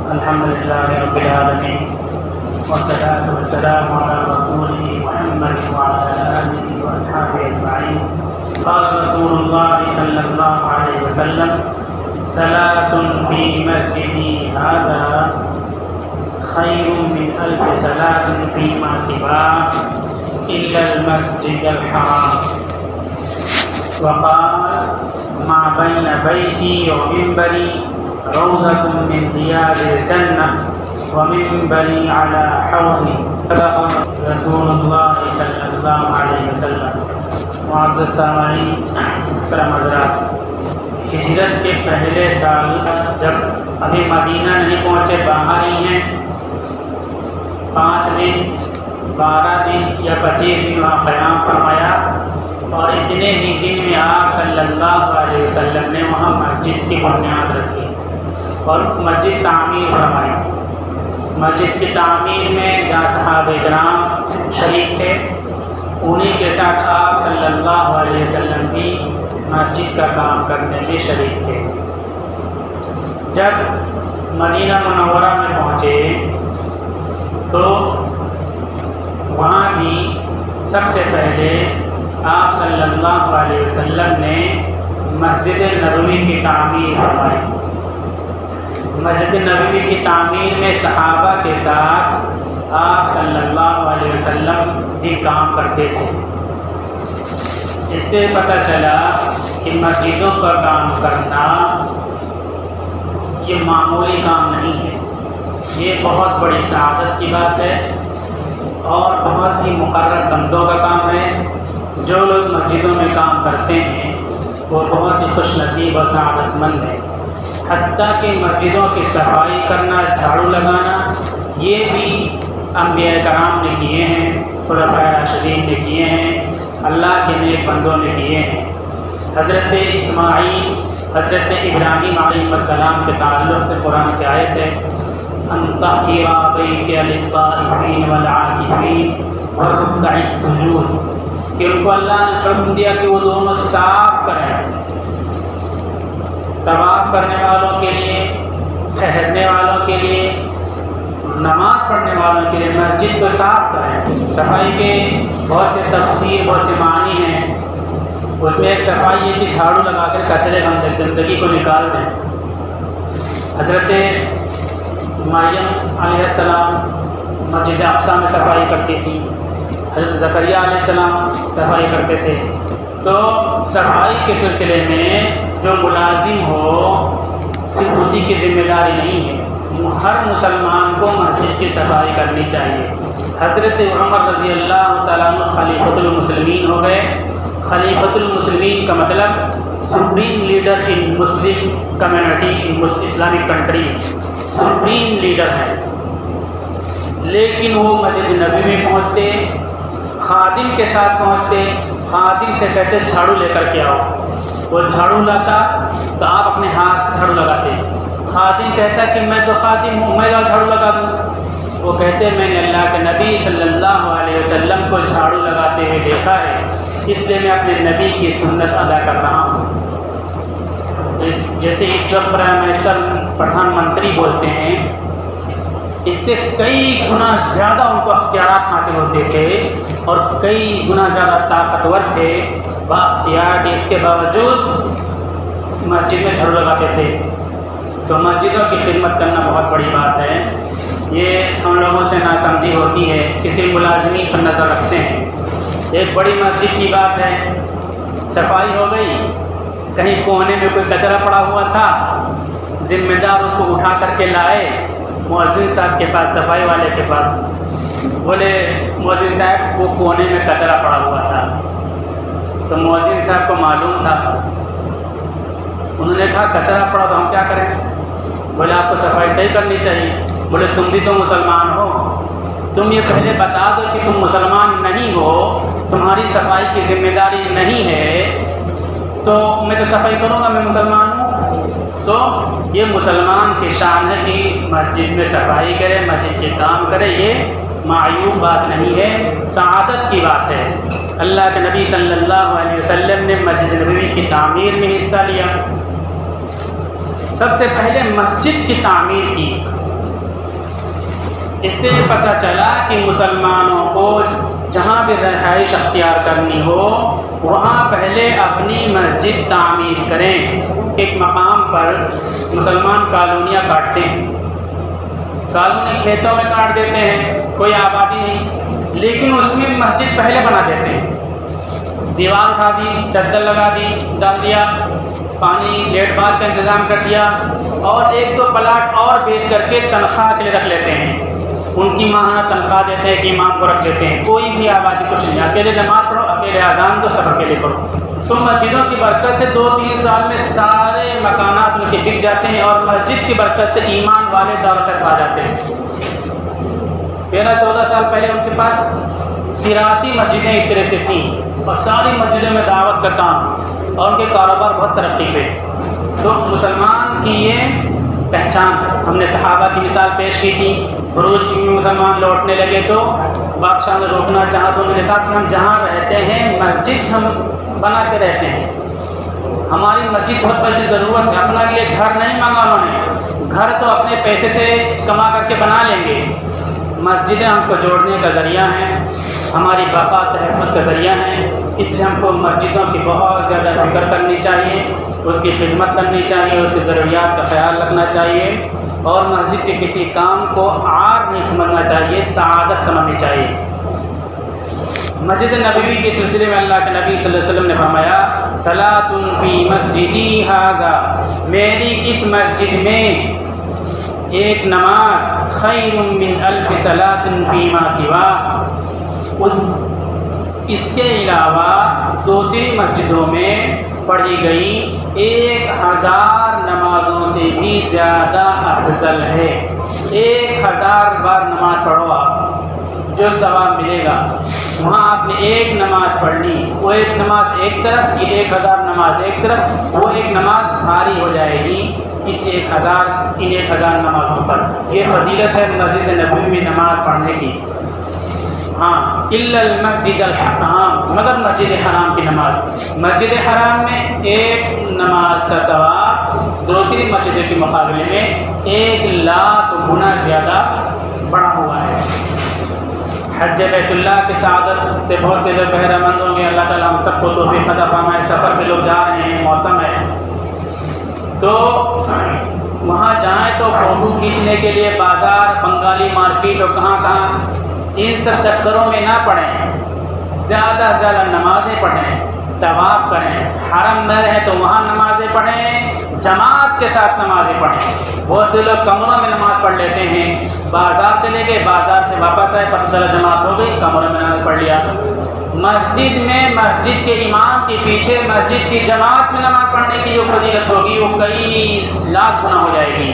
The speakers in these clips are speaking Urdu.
الحمد لله رب العالمين والصلاة والسلام على رسوله محمد وعلى آله وأصحابه أجمعين. قال رسول الله صلى الله عليه وسلم: صلاة في مسجدي هذا خير من 1000 صلاة فيما سواه إلا المسجد الحرام. وقال: ما بين بيتي ومنبري روضة من رياض الجنة ومنبري على حوضي. صدق رسول اللہ صلی اللہ علیہ وسلم. معزز سامعین کرام حضرات، ہجرت کے پہلے سال جب ابھی مدینہ نہیں پہنچے، باہر ہی ہیں، 5 دن 12 دن یا 25 دن وہاں قیام فرمایا، اور اتنے ہی دن میں آپ صلی اللہ علیہ وسلم نے وہاں مسجد کی بنیاد رکھی اور مسجد تعمیر فرمائی. مسجد کی تعمیر میں جہاں صحابہ کرام شریک تھے، انہی کے ساتھ آپ صلی اللہ علیہ وسلم بھی مسجد کا کام کرنے میں شریک تھے. جب مدینہ منورہ میں پہنچے تو وہاں بھی سب سے پہلے آپ صلی اللہ علیہ وسلم نے مسجد نبوی کی تعمیر فرمائی. مسجد نبوی کی تعمیر میں صحابہ کے ساتھ آپ صلی اللہ علیہ وسلم بھی کام کرتے تھے. اس سے پتہ چلا کہ مسجدوں پر کام کرنا یہ معمولی کام نہیں ہے، یہ بہت بڑی سعادت کی بات ہے اور بہت ہی مقرر بندوں کا کام ہے. جو لوگ مسجدوں میں کام کرتے ہیں وہ بہت ہی خوش نصیب اور سعادت مند ہیں. حتیٰ کہ مسجدوں کی صفائی کرنا، جھاڑو لگانا، یہ بھی انبیاء کرام نے کیے ہیں، خلفائے راشدین نے کیے ہیں، اللہ کے نیک بندوں نے کیے ہیں. حضرت اسماعیل، حضرت ابراہیم علیہ السلام کے تعلق سے قرآن کی آیت ہے: ان طہر بیتی للطائفین والعاکفین والرکع السجود، کہ ان کو اللہ نے حکم دیا کہ وہ دونوں صاف کریں، طواف کرنے والوں کے لیے، ٹھہرنے والوں کے لیے، نماز پڑھنے والوں کے لیے مسجد کو صاف کریں. صفائی کے بہت سے تفسیر، بہت سے معنی ہیں. اس میں ایک صفائی ہے کہ جھاڑو لگا کر کچرے گندگی کو نکال دیں. حضرت مریم علیہ السلام مسجد اقصیٰ میں صفائی کرتی تھی، حضرت زکریا علیہ السلام صفائی کرتے تھے. تو صفائی کے سلسلے میں جو ملازم ہو صرف اسی کی ذمہ داری نہیں ہے، ہر مسلمان کو مسجد کی صفائی کرنی چاہیے. حضرت عمر رضی اللہ تعالیٰ عنہ خلیفۃ المسلمین ہو گئے. خلیفۃ المسلمین کا مطلب supreme leader in Muslim community in Islamic countries, supreme leader ہیں. لیکن وہ مسجد نبوی میں پہنچتے، خادم کے ساتھ پہنچتے، خادم سے کہتے جھاڑو لے کر کے آؤ. وہ جھاڑو لاتا تو آپ اپنے ہاتھ سے جھاڑو لگاتے. خادم کہتا کہ میں تو خادم ہوں، میں جھاڑو لگا دوں. وہ کہتے میں نے اللہ کے نبی صلی اللہ علیہ وسلم کو جھاڑو لگاتے ہوئے دیکھا ہے، اس لیے میں اپنے نبی کی سنت ادا کر رہا ہوں. جیسے اس وقت پرائم منسٹر پردھان منتری بولتے ہیں، اس سے کئی گنا زیادہ ان کو اختیارات حاصل ہوتے تھے اور کئی گنا زیادہ طاقتور تھے، بااختیار تھے. اس کے باوجود مسجد میں جھاڑو لگاتے تھے. تو مسجدوں کی خدمت کرنا بہت بڑی بات ہے. یہ ہم لوگوں سے ناسمجھی ہوتی ہے، کسی ملازمین پر نظر رکھتے ہیں. ایک بڑی مسجد کی بات ہے، صفائی ہو گئی، کہیں کونے میں کوئی کچرا پڑا ہوا تھا، ذمہ دار اس کو اٹھا کر کے لائے مؤذن صاحب کے پاس، صفائی والے کے پاس. بولے مؤذن صاحب وہ کونے میں کچرا پڑا ہوا تھا. تو مؤذن صاحب کو معلوم تھا. انہوں نے کہا کچرا پڑا تو ہم کیا کریں؟ بولے آپ کو صفائی صحیح کرنی چاہیے. بولے تم بھی تو مسلمان ہو، تم یہ پہلے بتا دو کہ تم مسلمان نہیں ہو، تمہاری صفائی کی ذمہ داری نہیں ہے، تو میں تو صفائی کروں گا، میں مسلمان ہوں. تو یہ مسلمان کی شان ہے کہ مسجد میں صفائی کرے، مسجد کے کام کرے. یہ معیوب بات نہیں ہے، سعادت کی بات ہے. اللہ کے نبی صلی اللہ علیہ وسلم نے مسجد نبوی کی تعمیر میں حصہ لیا. سب سے پہلے مسجد کی تعمیر کی. اس سے پتہ چلا کہ مسلمانوں کو جہاں بھی رہائش اختیار کرنی ہو وہاں پہلے اپنی مسجد تعمیر کریں۔ ایک مقام پر مسلمان کالونیاں کاٹتے ہیں، کالونی کھیتوں میں کاٹ دیتے ہیں، کوئی آبادی نہیں، لیکن اس میں مسجد پہلے بنا دیتے ہیں، دیوار اٹھا دی، چادر لگا دی، ڈال دیا، پانی لیٹ بار کا انتظام کر دیا، اور ایک دو پلاٹ اور بیچ کر کے تنخواہ کے لیے رکھ لیتے ہیں، ان کی ماہانہ تنخواہ دیتے ہیں کہ امام کو رکھ دیتے ہیں، کوئی بھی آبادی کچھ نہیں، اکیلے نماز پڑھو، اکیلے اذان دو، سب اکیلے پڑھو۔ تو مسجدوں کی برکت سے 2-3 سال میں سارے مکانات ان کے بک جاتے ہیں، اور مسجد کی برکت سے ایمان والے چاروں طرف آ جاتے ہیں۔ 13-14 سال پہلے ان کے پاس 83 مسجدیں اس طرح سے تھیں، اور ساری مسجدوں میں دعوت کا کام، اور ان کے کاروبار بہت ترقی پہ۔ تو مسلمان کی یہ پہچان، ہم نے صحابہ کی مثال پیش کی تھی، عروج میں مسلمان لوٹنے لگے تو بادشاہ نے روکنا چاہا تو انہوں نے کہا کہ ہم جہاں رہتے ہیں مسجد ہم بنا کے رہتے ہیں، ہماری مسجد بہت بڑی ضرورت ہے، اپنا کے لیے گھر نہیں مانگا انہوں نے، گھر تو اپنے پیسے سے کما کر کے بنا لیں گے، مسجدیں ہم کو جوڑنے کا ذریعہ ہیں، ہماری بقا تحفظ کا ذریعہ ہیں، اس لیے ہم کو مسجدوں کی بہت زیادہ فکر کرنی چاہیے، اس کی خدمت کرنی چاہیے، اس کی ضروریات کا خیال رکھنا چاہیے، اور مسجد کے کسی کام کو عار نہیں سمجھنا چاہیے، سعادت سمجھنی چاہیے۔ مسجد نبوی کے سلسلے میں اللہ کے نبی صلی اللہ علیہ وسلم نے فرمایا صلاۃ فی مسجدی ھذا، میری اس مسجد میں ایک نماز خیر من الف صلاۃ فیما سوا، اس کے علاوہ دوسری مسجدوں میں پڑھی گئی 1000 نمازوں سے بھی زیادہ افضل ہے۔ 1000 بار نماز پڑھو آپ، جو ثواب ملے گا، وہاں آپ نے ایک نماز پڑھنی، وہ ایک نماز ایک طرف، یہ 1000 نماز ایک طرف، وہ ایک نماز بھاری ہو جائے گی اس 1000 نمازوں پر۔ یہ فضیلت ہے مسجد نبوی میں نماز پڑھنے کی۔ ہاں الا المسجد الحرام، مگر مسجد حرام کی نماز، مسجد حرام میں ایک نماز کا ثواب دوسری مسجد کے مقابلے میں 1,00,000 گنا زیادہ بڑھا ہوا ہے۔ حج بیت اللہ کی سعادت سے بہت سے لوگ بہرہ مند ہوں گے، اللہ تعالیٰ ہم سب کو توفیق عطا فرمائے۔ سفر پہ لوگ جا رہے ہیں، موسم ہے تو وہاں جائیں تو فوٹو کھینچنے کے لیے بازار، بنگالی مارکیٹ اور کہاں ان سب چکروں میں نہ پڑیں، زیادہ سے زیادہ نمازیں پڑھیں، طواف کریں، حرم میں رہیں تو وہاں نمازیں پڑھیں، جماعت کے ساتھ نمازیں پڑھیں۔ بہت سے لوگ کمروں میں نماز پڑھ لیتے ہیں، بازار چلے گئے، بازار سے واپس آئے، پتہ چلا جماعت ہو گئی، کمروں میں نماز پڑھ لیا۔ مسجد میں مسجد کے امام کے پیچھے مسجد کی جماعت میں نماز پڑھنے کی جو فضیلت ہوگی وہ کئی لاکھ گنا ہو جائے گی۔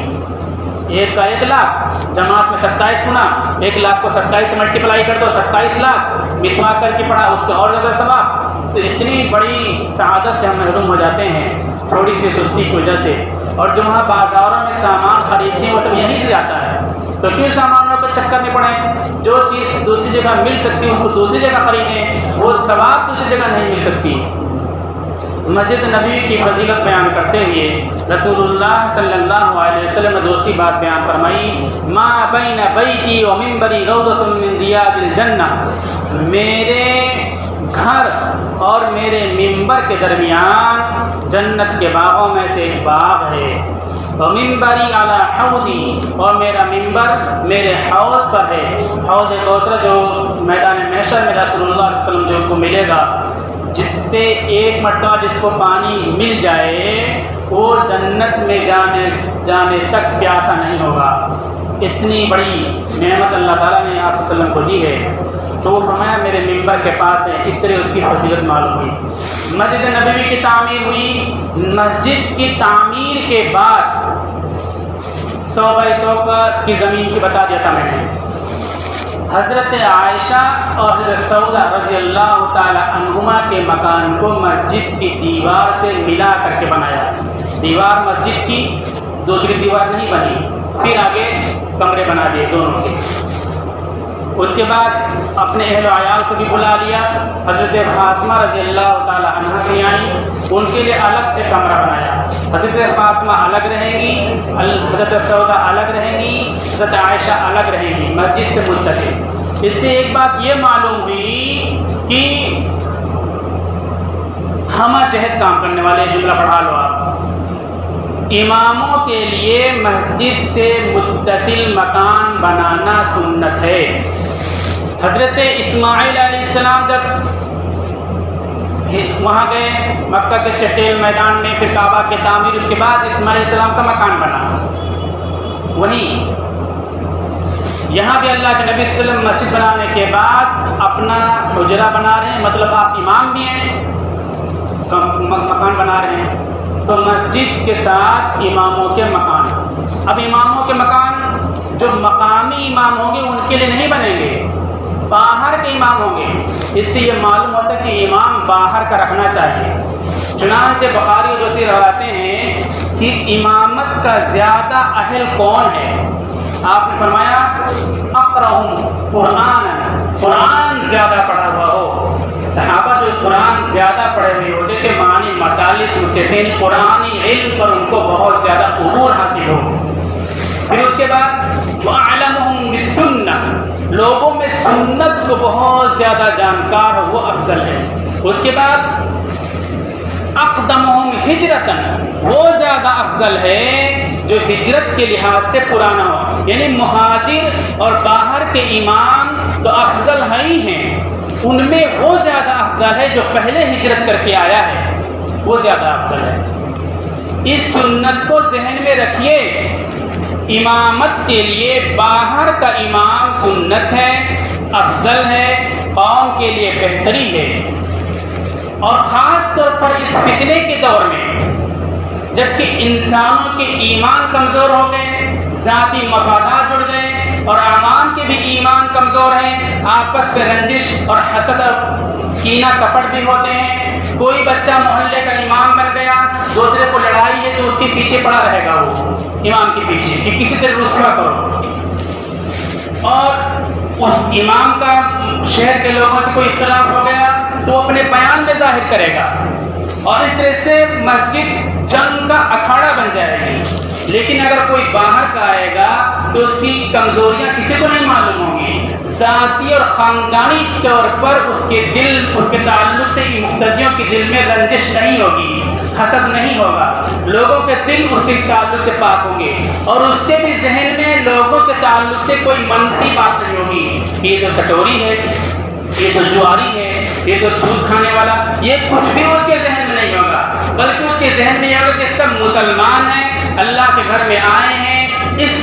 ایک کا 1,00,000، جماعت میں 27 گنا، 1,00,000 کو 27 سے ملٹیپلائی کر دو، 27 لاکھ، مسواک کر کے پڑھا اس کا اور زیادہ ثواب۔ تو اتنی بڑی سعادت سے ہم محروم ہو جاتے ہیں تھوڑی سی سستی کی وجہ سے، اور جو وہاں بازاروں میں سامان خریدتے ہیں وہ سب یہیں سے آتا ہے، تو کیوں سامانوں کے چکر میں پڑیں؟ جو چیز دوسری جگہ مل سکتی ہے اس کو دوسری جگہ خریدیں، وہ ثواب دوسری جگہ نہیں مل سکتی۔ مسجد نبوی کی فضیلت بیان کرتے ہوئے رسول اللہ صلی اللہ علیہ وسلم نے دوست کی بات بیان فرمائی، ما بین بیتی و منبری روضۃ من ریاض الجنہ، میرے گھر اور میرے ممبر کے درمیان جنت کے باغوں میں سے ایک باغ ہے، ومنبری علی حوضی، اور میرا ممبر میرے حوض پر ہے، حوض کوثر جو میدان محشر میں رسول اللہ صلی اللہ علیہ وسلم جو کو ملے گا، جس سے ایک مرتبہ جس کو پانی مل جائے وہ جنت میں جانے تک پیاسا نہیں ہوگا۔ اتنی بڑی نعمت اللہ تعالیٰ نے آپ صلی اللہ علیہ وسلم کو دی ہے، تو وہ فرمایا میرے ممبر کے پاس ہے، اس طرح اس کی فضیلت معلوم ہوئی۔ مسجد نبوی کی تعمیر ہوئی، مسجد کی تعمیر کے بعد 100 بائی 100 کی زمین کی بتا دیا تھا میں نے، حضرت عائشہ اور حضرت سودا رضی اللہ تعالی عنہما کے مکان کو مسجد کی دیوار سے ملا کر کے بنایا، دیوار مسجد کی، دوسری دیوار نہیں بنی، پھر آگے کمرے بنا دیے دونوں کے۔ اس کے بعد اپنے اہل و عیال کو بھی بلا لیا، حضرت فاطمہ رضی اللہ تعالی عنہا بھی آئیں، ان کے لیے الگ سے کمرہ بنایا، حضرت فاطمہ الگ رہیں گی، حضرت سودا الگ رہیں گی، حضرت عائشہ الگ رہیں گی مسجد سے متصل۔ اس سے ایک بات یہ معلوم ہوئی کہ ہمہ جہت کام کرنے والے، جملہ پڑھا لو آپ، اماموں کے لیے مسجد سے متصل مکان بنانا سنت ہے۔ حضرت اسماعیل علیہ السلام جب وہاں گئے مکہ کے چٹیل میدان میں، پھر کعبہ کی تعمیر، اس کے بعد اسماعیل علیہ السلام کا مکان بنا۔ وہیں یہاں بھی اللہ کے نبی صلی اللہ علیہ وسلم مسجد بنانے کے بعد اپنا حجرہ بنا رہے ہیں، مطلب آپ امام بھی ہیں، مکان بنا رہے ہیں، تو مسجد کے ساتھ اماموں کے مکان۔ اب اماموں کے مکان جو مقامی امام ہوں گے ان کے لیے نہیں بنیں گے، باہر کے امام ہوں گے۔ اس سے یہ معلوم ہوتا ہے کہ امام باہر کا رکھنا چاہیے۔ چنانچہ بخاری اور دوسری روایتیں ہیں کہ امامت کا زیادہ اہل کون ہے؟ آپ نے فرمایا اقرأہم قرآن زیادہ پڑھا ہوا ہو۔ صحابہ جو قرآن زیادہ پڑھے ہوئے ہوتے تھے، معنی مطالع سنتے تھے، قرآنی علم پر ان کو بہت زیادہ عبور حاصل ہو۔ پھر اس کے بعد وَأَعْلَمُهُمْ بِالسُّنَّةِ، لوگوں میں سنت کو بہت زیادہ جانکار ہو، وہ افضل ہے۔ اس کے بعد اقدمہم ہجرتاً، وہ زیادہ افضل ہے جو ہجرت کے لحاظ سے پرانا ہو، یعنی مہاجر اور باہر کے امام تو افضل ہی ہیں، ان میں وہ زیادہ افضل ہے جو پہلے ہجرت کر کے آیا ہے، وہ زیادہ افضل ہے۔ اس سنت کو ذہن میں رکھیے، امامت کے لیے باہر کا امام سنت ہے، افضل ہے، قوم کے لیے بہتری ہے۔ اور خاص طور پر اس فتنے کے دور میں جبکہ انسانوں کے ایمان کمزور ہو گئے، ذاتی مفادات جڑ گئے اور عوام کے بھی ایمان کمزور ہیں، آپس میں رنجش اور حسد اور کینہ کپٹ بھی ہوتے ہیں۔ کوئی بچہ محلے کا امام بن گیا، دوسرے کو لڑائی ہے تو اس کے پیچھے پڑا رہے گا، وہ امام کے پیچھے کہ کسی طرح رسوا کرو، اور اس امام کا شہر کے لوگوں سے کوئی اختلاف ہو گیا تو وہ اپنے بیان میں ظاہر کرے گا، اور اس طرح سے مسجد جنگ کا اکھاڑا بن جائے گی۔ لیکن اگر کوئی باہر کا آئے گا تو اس کی کمزوریاں کسی کو نہیں معلوم ہوں گی، ذاتی اور خاندانی طور پر اس کے تعلق سے مقتدیوں کے دل میں رنجش نہیں ہوگی، حسد نہیں ہوگا، لوگوں کے دل اس کے تعلق سے پاک ہوں گے، اور اس کے بھی ذہن میں لوگوں کے تعلق سے کوئی منفی بات نہیں ہوگی، یہ تو سٹوری ہے، یہ تو جواری ہے، یہ تو سود کھانے والا، یہ کچھ بھی اس کے ذہن میں نہیں ہوگا، بلکہ اس کے ذہن میں یہ ہوگا کہ سب مسلمان ہیں، اللہ کے گھر میں آئے ہیں۔ اس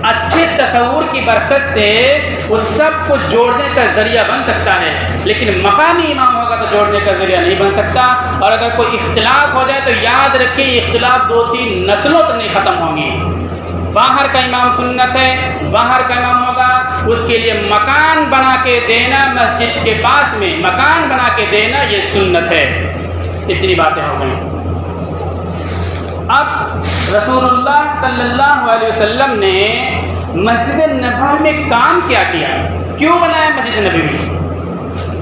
اچھے تصور کی برکت سے وہ سب کو جوڑنے کا ذریعہ بن سکتا ہے، لیکن مقامی امام ہوگا تو جوڑنے کا ذریعہ نہیں بن سکتا۔ اور اگر کوئی اختلاف ہو جائے تو یاد رکھیے یہ اختلاف 2-3 نسلوں تک نہیں ختم ہوں گی۔ باہر کا امام سنت ہے، باہر کا امام ہوگا، اس کے لیے مکان بنا کے دینا، مسجد کے پاس میں مکان بنا کے دینا یہ سنت ہے۔ اتنی باتیں ہو گئیں۔ اب رسول اللہ صلی اللہ علیہ وسلم نے مسجد نبوی میں کام کیا کیا، کیوں بنایا مسجد نبوی؟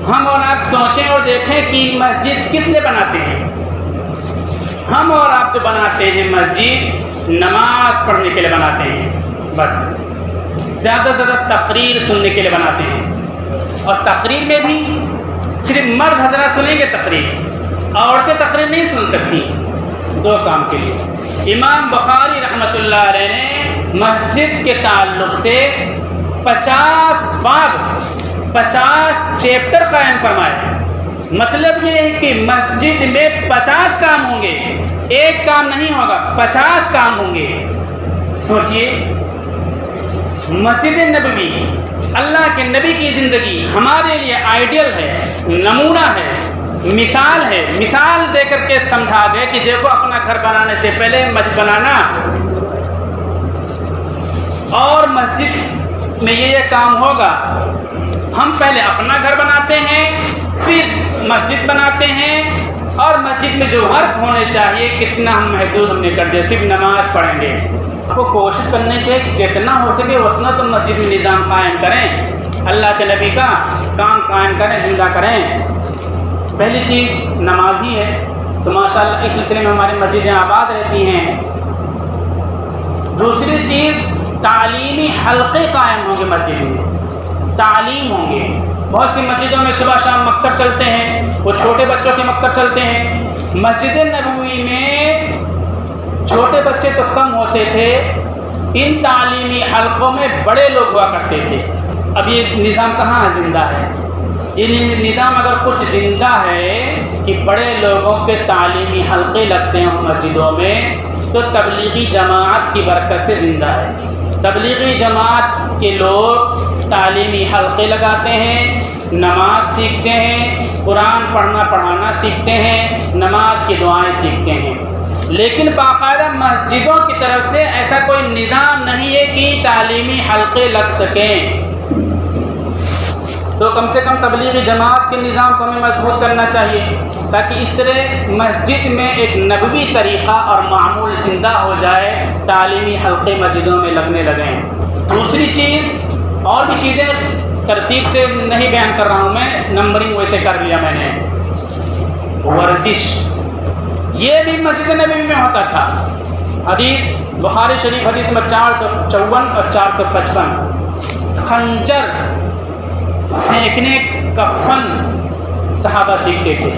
ہم اور آپ سوچیں اور دیکھیں کہ مسجد کس لیے بناتے ہیں؟ ہم اور آپ جو بناتے ہیں مسجد نماز پڑھنے کے لیے بناتے ہیں، بس زیادہ سے زیادہ تقریر سننے کے لیے بناتے ہیں، اور تقریر میں بھی صرف مرد حضرات سنیں گے تقریر، عورتیں تقریر نہیں سن سکتی، 2 کام کے لیے۔ امام بخاری رحمۃ اللہ علیہ نے مسجد کے تعلق سے 50 باب 50 چیپٹر قائم فرمائے۔ مطلب یہ ہے کہ مسجد میں 50 کام ہوں گے، ایک کام نہیں ہوگا، 50 کام ہوں گے۔ سوچئے، مسجد نبوی اللہ کے نبی کی زندگی ہمارے لیے آئیڈیل ہے، نمونہ ہے، مثال ہے، مثال دے کر کے سمجھا دے کہ دیکھو اپنا گھر بنانے سے پہلے مسجد بنانا، اور مسجد میں یہ کام ہوگا۔ ہم پہلے اپنا گھر بناتے ہیں، پھر مسجد بناتے ہیں، اور مسجد میں جو ورک ہونے چاہیے کتنا ہم محدود ہم نے کر دیا، صرف نماز پڑھیں گے۔ آپ کو کوشش کرنے کے جتنا ہو سکے اتنا تو مسجد میں نظام قائم کریں، اللہ کے نبی کا کام قائم کریں، زندہ کریں۔ پہلی چیز نماز ہی ہے، تو ماشاءاللہ اس سلسلے میں ہماری مسجدیں آباد رہتی ہیں۔ دوسری چیز تعلیمی حلقے قائم ہوں گے مسجد میں، تعلیم ہوں گے۔ بہت سی مسجدوں میں صبح شام مکتب چلتے ہیں، وہ چھوٹے بچوں کے مکتب چلتے ہیں۔ مسجد نبوی میں چھوٹے بچے تو کم ہوتے تھے، ان تعلیمی حلقوں میں بڑے لوگ ہوا کرتے تھے۔ اب یہ نظام کہاں زندہ ہے؟ یہ نظام اگر کچھ زندہ ہے کہ بڑے لوگوں کے تعلیمی حلقے لگتے ہیں مسجدوں میں، تو تبلیغی جماعت کی برکت سے زندہ ہے۔ تبلیغی جماعت کے لوگ تعلیمی حلقے لگاتے ہیں، نماز سیکھتے ہیں، قرآن پڑھنا پڑھانا سیکھتے ہیں، نماز کی دعائیں سیکھتے ہیں، لیکن باقاعدہ مسجدوں کی طرف سے ایسا کوئی نظام نہیں ہے کہ تعلیمی حلقے لگ سکیں۔ تو کم سے کم تبلیغی جماعت کے نظام کو ہمیں مضبوط کرنا چاہیے، تاکہ اس طرح مسجد میں ایک نبوی طریقہ اور معمول زندہ ہو جائے، تعلیمی حلقے مسجدوں میں لگنے لگیں۔ دوسری چیز، اور بھی چیزیں ترتیب سے نہیں بیان کر رہا ہوں میں، نمبرنگ ویسے کر لیا میں نے۔ ورزش، یہ بھی مسجد نبوی میں ہوتا تھا۔ حدیث بخاری شریف حدیث نمبر 454 اور 455، خنجر پھینکنے کا فن صحابہ سیکھتے تھے،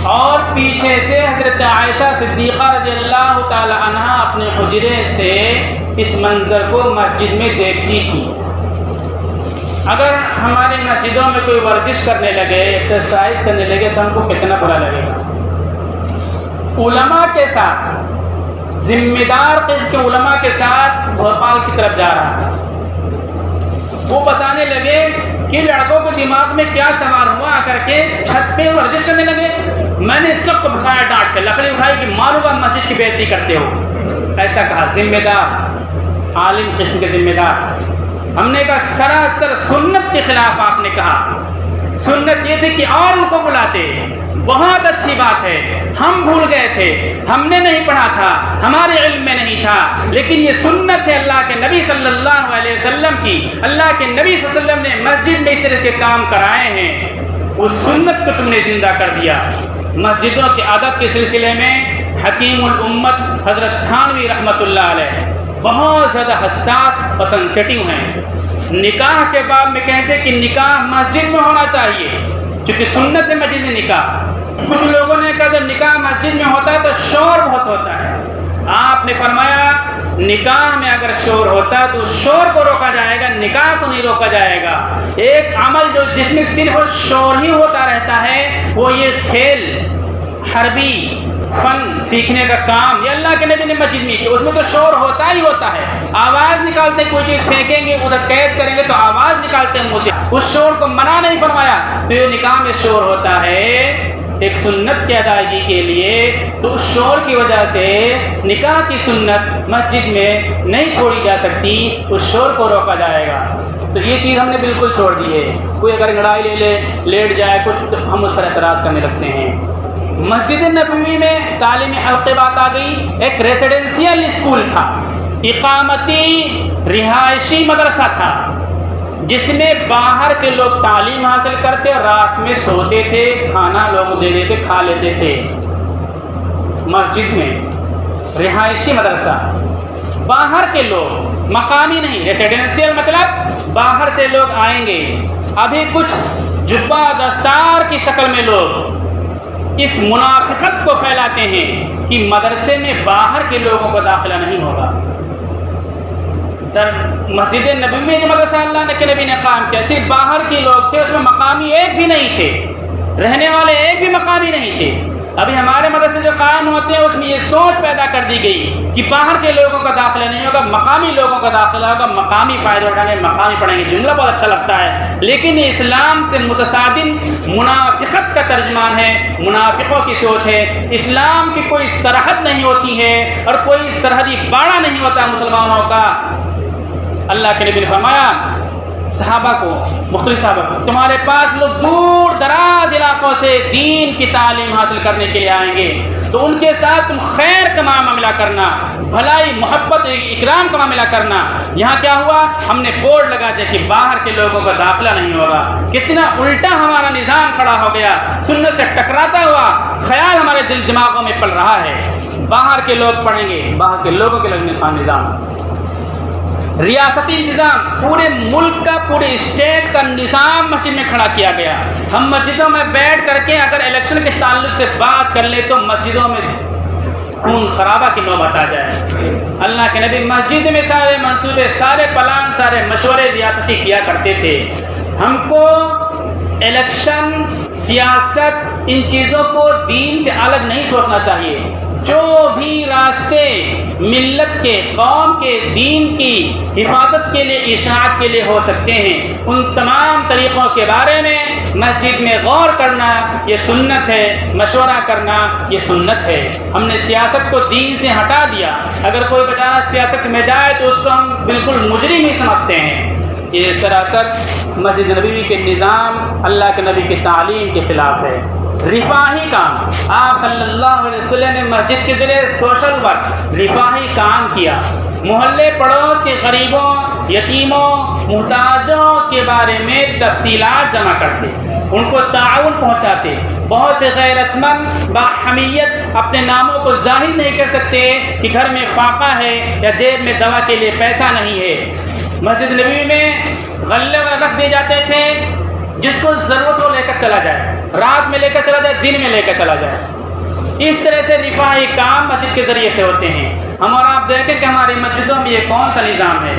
اور پیچھے سے حضرت عائشہ صدیقہ رضی اللہ تعالی عنہا اپنے حجرے سے اس منظر کو مسجد میں دیکھتی تھی۔ اگر ہماری مسجدوں میں کوئی ورزش کرنے لگے، ایکسرسائز کرنے لگے، تو ہم کو کتنا برا لگے گا۔ علماء کے ساتھ، ذمہ دار قسم کے علماء کے ساتھ بھوپال کی طرف جا رہا تھا، وہ بتانے لگے کہ لڑکوں کے دماغ میں کیا سوار ہوا، آ کر کے چھت پہ ورزش کرنے لگے۔ میں نے سب کو بھگایا، ڈانٹ کے لکڑی اٹھائی کہ ماروں گا، مسجد کی بے عزتی کرتے ہو۔ ایسا کہا ذمہ دار، عالم قسم کے ذمہ دار۔ ہم نے کہا سراسر سنت کے خلاف آپ نے کہا۔ سنت یہ تھی کہ اور ان کو بلاتے، بہت اچھی بات ہے، ہم بھول گئے تھے، ہم نے نہیں پڑھا تھا، ہمارے علم میں نہیں تھا، لیکن یہ سنت ہے اللہ کے نبی صلی اللہ علیہ وسلم کی۔ اللہ کے نبی صلی اللہ علیہ وسلم نے مسجد میں اس طرح کے کام کرائے ہیں، اس سنت کو تم نے زندہ کر دیا۔ مسجدوں کے ادب کے سلسلے میں حکیم الامت حضرت تھانوی رحمۃ اللہ علیہ بہت زیادہ حساس اور سینسٹیو ہیں۔ نکاح کے باب میں کہتے ہیں کہ نکاح مسجد میں ہونا چاہیے، چونکہ سنت ہے مسجد میں نکاح۔ کچھ لوگوں نے کہا جب نکاح مسجد میں ہوتا ہے تو شور بہت ہوتا ہے۔ آپ نے فرمایا نکاح میں اگر شور ہوتا ہے تو شور کو روکا جائے گا، نکاح کو نہیں روکا جائے گا۔ ایک عمل جو جس میں صرف شور ہی ہوتا رہتا ہے، وہ یہ کھیل، حربی فن سیکھنے کا کام، یہ اللہ کے نبی نے مسجد میں کیا، اس میں تو شور ہوتا ہی ہوتا ہے۔ آواز نکالتے، کوئی چیز پھینکیں گے، ادھر کیچ کریں گے تو آواز نکالتے ہیں منہ سے، اس شور کو منع نہیں فرمایا۔ تو یہ نکاح میں شور ہوتا ہے ایک سنت کی ادائیگی کے لیے، تو اس شور کی وجہ سے نکاح کی سنت مسجد میں نہیں چھوڑی جا سکتی، اس شور کو روکا جائے گا۔ تو یہ چیز ہم نے بالکل چھوڑ دی ہے۔ کوئی اگر انگڑائی لے لے، لیٹ جائے کچھ، تو ہم اس پر اعتراض کرنے لگتے ہیں۔ مسجد نبوی میں تعلیمی حلقے بات آ گئی۔ ایک ریزیڈنشیل اسکول تھا، اقامتی رہائشی مدرسہ تھا، جس میں باہر کے لوگ تعلیم حاصل کرتے اور رات میں سوتے تھے، کھانا لوگ دے دیتے، کھا لیتے تھے۔ مسجد میں رہائشی مدرسہ، باہر کے لوگ، مقامی نہیں، ریزیڈنشیل مطلب باہر سے لوگ آئیں گے۔ ابھی کچھ جبہ دستار کی شکل میں لوگ اس منافقت کو پھیلاتے ہیں کہ مدرسے میں باہر کے لوگوں کا داخلہ نہیں ہوگا۔ در مسجد نبوی میں جو مدرسہ اللہ کے نبی نے قائم کیا، صرف باہر کے لوگ تھے، اس میں مقامی ایک بھی نہیں تھے، رہنے والے ایک بھی مقامی نہیں تھے۔ ابھی ہمارے مدرسے جو قائم ہوتے ہیں اس میں یہ سوچ پیدا کر دی گئی کہ باہر کے لوگوں کا داخلہ نہیں ہوگا، مقامی لوگوں کا داخلہ ہوگا، مقامی فائدہ اٹھانے، مقامی پڑھیں گے۔ جملہ بہت اچھا لگتا ہے، لیکن یہ اسلام سے متصادم منافقت کا ترجمان ہے، منافقوں کی سوچ ہے۔ اسلام کی کوئی سرحد نہیں ہوتی ہے اور کوئی سرحدی باڑہ نہیں ہوتا مسلمانوں کا۔ اللہ کے نبی نے فرمایا صحابہ کو، مختلف صحابہ کو، تمہارے پاس لوگ دور دراز علاقوں سے دین کی تعلیم حاصل کرنے کے لیے آئیں گے، تو ان کے ساتھ تم خیر کا معاملہ کرنا، بھلائی، محبت، اکرام کا معاملہ کرنا۔ یہاں کیا ہوا، ہم نے بورڈ لگا دیا کہ باہر کے لوگوں کا داخلہ نہیں ہوگا۔ کتنا الٹا ہمارا نظام کھڑا ہو گیا، سنت سے ٹکراتا ہوا خیال ہمارے دل دماغوں میں پل رہا ہے۔ باہر کے لوگ پڑھیں گے، باہر کے لوگوں کے لگنے کا نظام۔ ریاستی انتظام، پورے ملک کا، پورے اسٹیٹ کا نظام مسجد میں کھڑا کیا گیا۔ ہم مسجدوں میں بیٹھ کر کے اگر الیکشن کے تعلق سے بات کر لیں تو مسجدوں میں خون خرابہ کی نوبت آ جائے۔ اللہ کے نبی مسجد میں سارے منصوبے، سارے پلان، سارے مشورے ریاستی کیا کرتے تھے۔ ہم کو الیکشن، سیاست، ان چیزوں کو دین سے الگ نہیں سوچنا چاہیے۔ جو بھی راستے ملت کے، قوم کے، دین کی حفاظت کے لیے، اشاعت کے لیے ہو سکتے ہیں، ان تمام طریقوں کے بارے میں مسجد میں غور کرنا یہ سنت ہے، مشورہ کرنا یہ سنت ہے۔ ہم نے سیاست کو دین سے ہٹا دیا۔ اگر کوئی بیچارہ سیاست میں جائے تو اس کو ہم بالکل مجرم ہی سمجھتے ہیں۔ یہ سراسر مسجد نبوی کے نظام، اللہ کے نبی کی تعلیم کے خلاف ہے۔ رفاہی کام، آپ صلی اللہ علیہ وسلم نے مسجد کے ذریعے سوشل ورک، رفاہی کام کیا۔ محلے پڑوس کے غریبوں، یتیموں، محتاجوں کے بارے میں تفصیلات جمع کرتے، ان کو تعاون پہنچاتے۔ بہت سے غیرت مند باحمیت اپنے ناموں کو ظاہر نہیں کر سکتے کہ گھر میں فاقہ ہے یا جیب میں دوا کے لیے پیسہ نہیں ہے۔ مسجد نبوی میں غلے رکھ دیے جاتے تھے، جس کو ضرورت ہو لے کر چلا جائے، رات میں لے کر چلا جائے، دن میں لے کر چلا جائے۔ اس طرح سے رفاہی کام مسجد کے ذریعے سے ہوتے ہیں۔ ہم اور آپ دیکھیں کہ ہماری مسجدوں میں یہ کون سا نظام ہے؟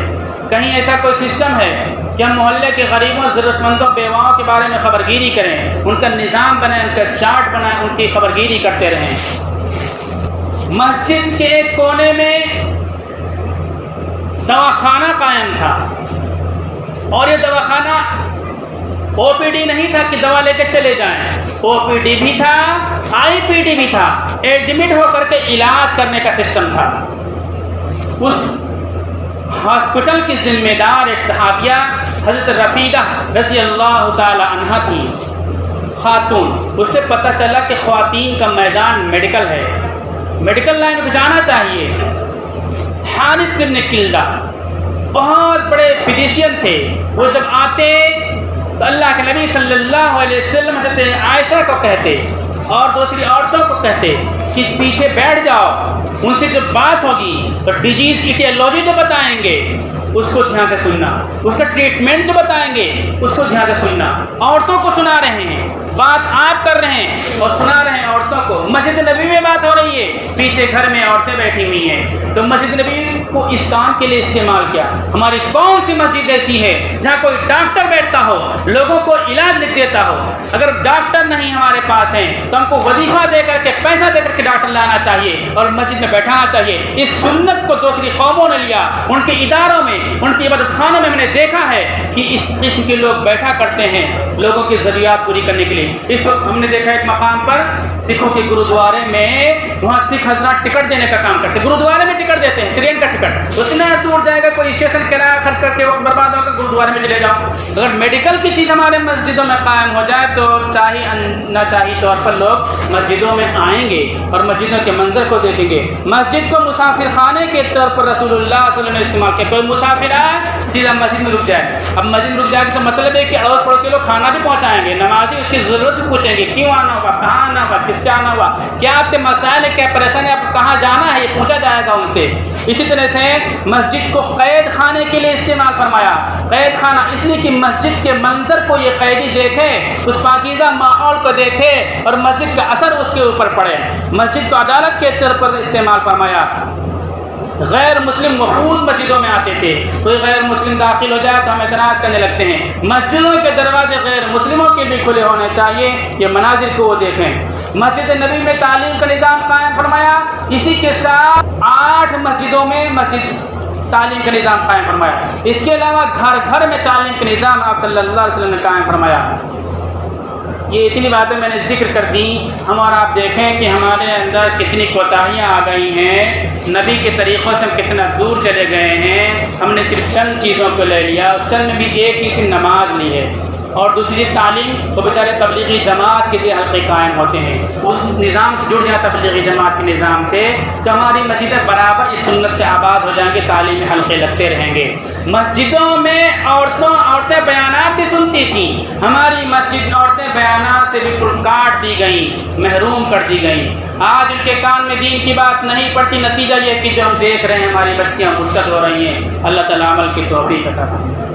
کہیں ایسا کوئی سسٹم ہے کہ ہم محلے کے غریبوں، ضرورت مندوں، بیواؤں کے بارے میں خبرگیری کریں، ان کا نظام بنائیں، ان کا چارٹ بنائیں، ان کی خبرگیری کرتے رہیں۔ مسجد کے ایک کونے میں دواخانہ قائم تھا، اور یہ دواخانہ او پی ڈی نہیں تھا کہ دوا لے کے چلے جائیں، او پی ڈی بھی تھا، آئی پی ڈی بھی تھا، ایڈمٹ ہو کر کے علاج کرنے کا سسٹم تھا۔ اس ہاسپٹل کی ذمہ دار ایک صحابیہ حضرت رفیدہ رضی اللہ تعالی عنہ تھی، خاتون۔ اس سے پتہ چلا کہ خواتین کا میدان میڈیکل ہے، میڈیکل لائن کو جانا چاہیے۔ حارث بن کلدہ بہت بڑے فزیشین تھے، وہ جب آتے تو اللہ کے نبی صلی اللہ علیہ وسلم حضرت عائشہ کو کہتے اور دوسری عورتوں کو کہتے کہ پیچھے بیٹھ جاؤ، ان سے جو بات ہوگی تو ڈیزیز ایٹیولوجی جو بتائیں گے اس کو دھیان سے سننا، اس کا ٹریٹمنٹ جو بتائیں گے اس کو دھیان سے سننا۔ عورتوں کو سنا رہے ہیں، بات آپ کر رہے ہیں اور سنا رہے ہیں عورتوں کو۔ مسجد نبی میں بات ہو رہی ہے، پیچھے گھر میں عورتیں بیٹھی ہوئی ہیں، تو مسجد نبی کو اس کام کے لیے استعمال کیا۔ ہماری کون سی مسجد ایسی ہے جہاں کوئی ڈاکٹر بیٹھتا ہو، لوگوں کو علاج لکھ دیتا ہو؟ اگر ڈاکٹر نہیں ہمارے پاس ہیں تو ہم کو وظیفہ دے کر کے، پیسہ دے کر کے ڈاکٹر لانا چاہیے اور مسجد میں بیٹھانا چاہیے۔ اس سنت کو دوسری قوموں نے لیا، ان کے اداروں میں، ان کی عبادت خانوں میں میں نے دیکھا ہے کہ اس قسم کے لوگ بیٹھا کرتے ہیں لوگوں کی ضروریات پوری کرنے کے لیے۔ اس وقت ہم نے دیکھا ایک مقام پر سکھوں کے گرودوارے میں، وہاں سکھ حضرات ٹکٹ دینے کا کام کرتے ہیں، گرودوارے میں ٹکٹ دیتے ہیں، ٹرین کا ٹکٹ۔ اتنا دور جائے گا، کوئی اسٹیشن کرایہ خرچ کر کے وقت برباد ہوگا، گرودوارے میں چلے جاؤ۔ اگر میڈیکل کی چیز ہمارے مسجدوں میں قائم ہو جائے تو چاہی نہ چاہی طور پر لوگ مسجدوں میں آئیں گے اور مسجدوں کے منظر کو دیکھیں گے۔ مسجد کو مسافر خانے کے طور پر رسول اللہ صلی اللہ علیہ وسلم نے استعمال کیا۔ کوئی مسافر آئے سیدھا مسجد میں رک جائے۔ اب مسجد میں رک جائے تو مطلب ہے کہ اڑوس پڑوس کے لوگ کھانا بھی پہنچائیں گے، نمازی اس کی ضرورت بھی پوچھیں گے، کیوں آنا ہوا، کہاں آنا ہوا، کس سے آنا ہوا، کیا آپ کے مسائل ہے، کیا پریشانی ہے، آپ کہاں جانا ہے، یہ پوچھا جائے گا ان سے۔ اسی طرح سے مسجد کو قید خانے کے لیے استعمال فرمایا۔ قید خانہ اس لیے کہ مسجد کے منظر کو یہ قیدی دیکھے، اس پاکیزہ ماحول کو دیکھے اور مسجد کا اثر اس کے اوپر پڑے۔ مسجد کو عدالت کے طور پر استعمال فرمایا۔ غیر مسلم وفود مسجدوں میں آتے تھے، کوئی غیر مسلم داخل ہو جائے تو ہم اعتراض کرنے لگتے ہیں۔ مسجدوں کے دروازے غیر مسلموں کے بھی کھلے ہونے چاہیے، یہ مناظر کو وہ دیکھیں۔ مسجد نبی میں تعلیم کا نظام قائم فرمایا، اسی کے ساتھ 8 مسجدوں میں مسجد تعلیم کا نظام قائم فرمایا۔ اس کے علاوہ گھر گھر میں تعلیم کا نظام آپ صلی اللہ علیہ وسلم نے قائم فرمایا۔ یہ اتنی باتیں میں نے ذکر کر دیں، ہم اور آپ دیکھیں کہ ہمارے اندر کتنی کوتاہیاں آ گئی ہیں، نبی کے طریقوں سے ہم کتنا دور چلے گئے ہیں۔ ہم نے صرف چند چیزوں کو لے لیا، اور چند میں بھی ایک چیز نماز لی ہے، اور دوسری تعلیم وہ بیچارے تبلیغی جماعت کے لیے حلقے قائم ہوتے ہیں، اس نظام سے جڑ جائیں تبلیغی جماعت کے نظام سے، تو ہماری مسجدیں برابر اس سنت سے آباد ہو جائیں گے، تعلیمی حلقے لگتے رہیں گے۔ مسجدوں میں عورتیں بیانات بھی سنتی تھیں، ہماری مسجد عورتیں بیانات سے بالکل کاٹ دی گئیں، محروم کر دی گئیں۔ آج ان کے کان میں دین کی بات نہیں پڑتی، نتیجہ یہ کہ جو ہم دیکھ رہے ہیں ہماری بچیاں مرتد ہو رہی ہیں۔ اللہ تعالیٰ عمل کی توفیق عطا فرمائے۔